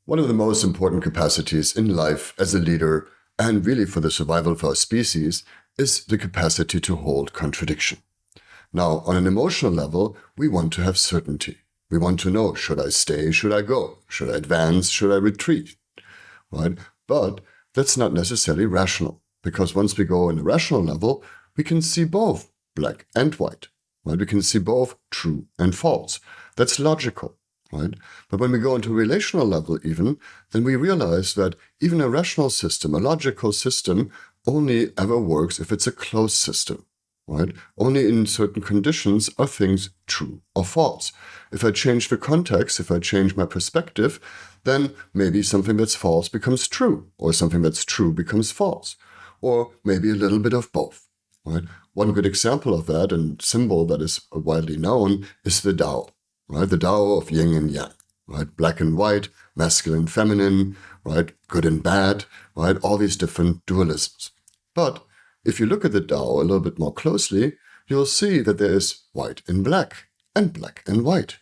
One of the most important capacities in life as a leader, and really for the survival of our species, is the capacity to hold contradiction. Now, on an emotional level, we want to have certainty. We want to know, should I stay, should I go? Should I advance, should I retreat? Right? But that's not necessarily rational, because once we go in the rational level, we can see both black and white. Right? We can see both true and false. That's logical. Right? But when we go into a relational level even, then we realize that even a rational system, a logical system, only ever works if it's a closed system. Right? Only in certain conditions are things true or false. If I change the context, if I change my perspective, then maybe something that's false becomes true, or something that's true becomes false, or maybe a little bit of both. Right? One good example of that and symbol that is widely known is the Tao. Right, the Tao of yin and yang, right, black and white, masculine, feminine, right, good and bad, right, all these different dualisms. But if you look at the Tao a little bit more closely, you'll see that there is white and black and white,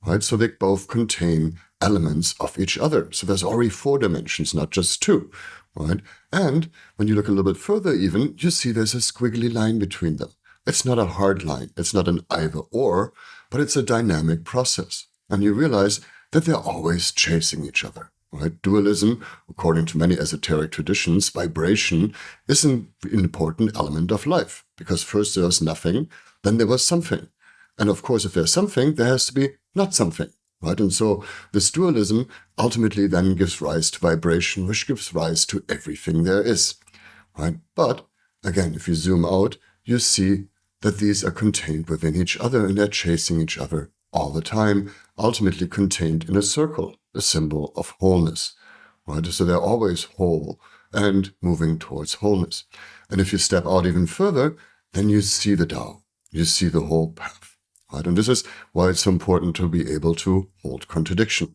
right? So they both contain elements of each other. So there's already 4 dimensions, not just 2, right? And when you look a little bit further even, you see there's a squiggly line between them. It's not a hard line. It's not an either or, but it's a dynamic process. And you realize that they're always chasing each other, right? Dualism, according to many esoteric traditions, vibration is an important element of life, because first there was nothing, then there was something. And of course, if there's something, there has to be not something, right? And so this dualism ultimately then gives rise to vibration, which gives rise to everything there is, right? But again, if you zoom out, you see that these are contained within each other and they're chasing each other all the time, ultimately contained in a circle, a symbol of wholeness, right? So they're always whole and moving towards wholeness. And if you step out even further, then you see the Tao, you see the whole path, right? And this is why it's so important to be able to hold contradiction,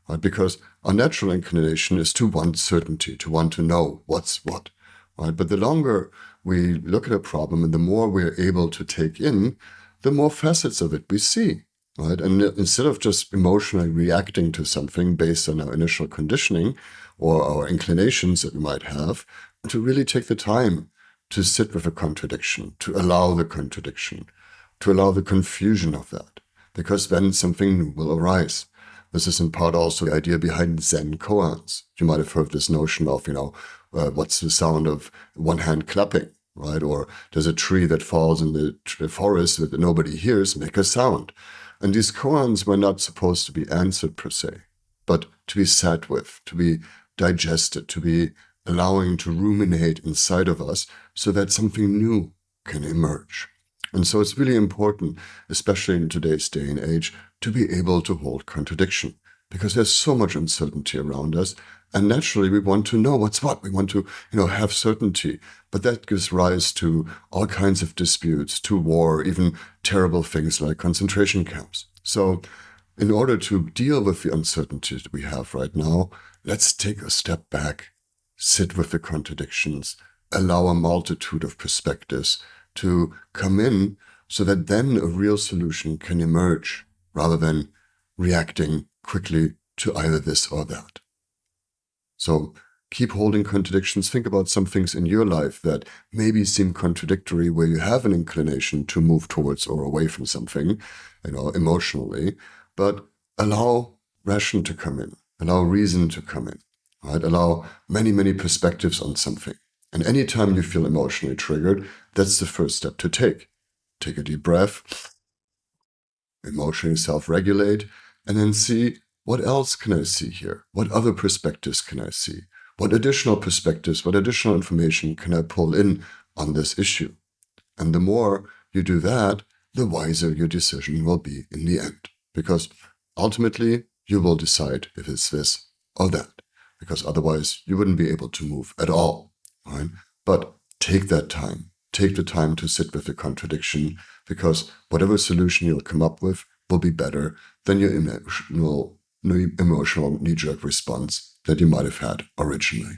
right? Because our natural inclination is to want certainty, to want to know what's what, right? But the longer we look at a problem and the more we're able to take in, the more facets of it we see, right? And instead of just emotionally reacting to something based on our initial conditioning or our inclinations that we might have, to really take the time to sit with a contradiction, to allow the contradiction, to allow the confusion of that, because then something new will arise. This is in part also the idea behind Zen koans. You might have heard this notion of, what's the sound of one hand clapping, right? Or there's a tree that falls in the forest that nobody hears, make a sound. And these koans were not supposed to be answered per se, but to be sat with, to be digested, to be allowing to ruminate inside of us so that something new can emerge. And so it's really important, especially in today's day and age, to be able to hold contradiction, because there's so much uncertainty around us. And naturally, we want to know what's what. We want to, have certainty. But that gives rise to all kinds of disputes, to war, even terrible things like concentration camps. So in order to deal with the uncertainty that we have right now, let's take a step back, sit with the contradictions, allow a multitude of perspectives to come in so that then a real solution can emerge rather than reacting quickly to either this or that. So keep holding contradictions. Think about some things in your life that maybe seem contradictory, where you have an inclination to move towards or away from something, emotionally, but allow ration to come in, allow reason to come in, right? Allow many, many perspectives on something. And anytime you feel emotionally triggered, that's the first step to take. Take a deep breath, emotionally self-regulate, and then see, what else can I see here? What other perspectives can I see? What additional perspectives, what additional information can I pull in on this issue? And the more you do that, the wiser your decision will be in the end. Because ultimately, you will decide if it's this or that. Because otherwise, you wouldn't be able to move at all. Right? But take that time. Take the time to sit with the contradiction, because whatever solution you'll come up with will be better than your emotional knee-jerk response that you might have had originally.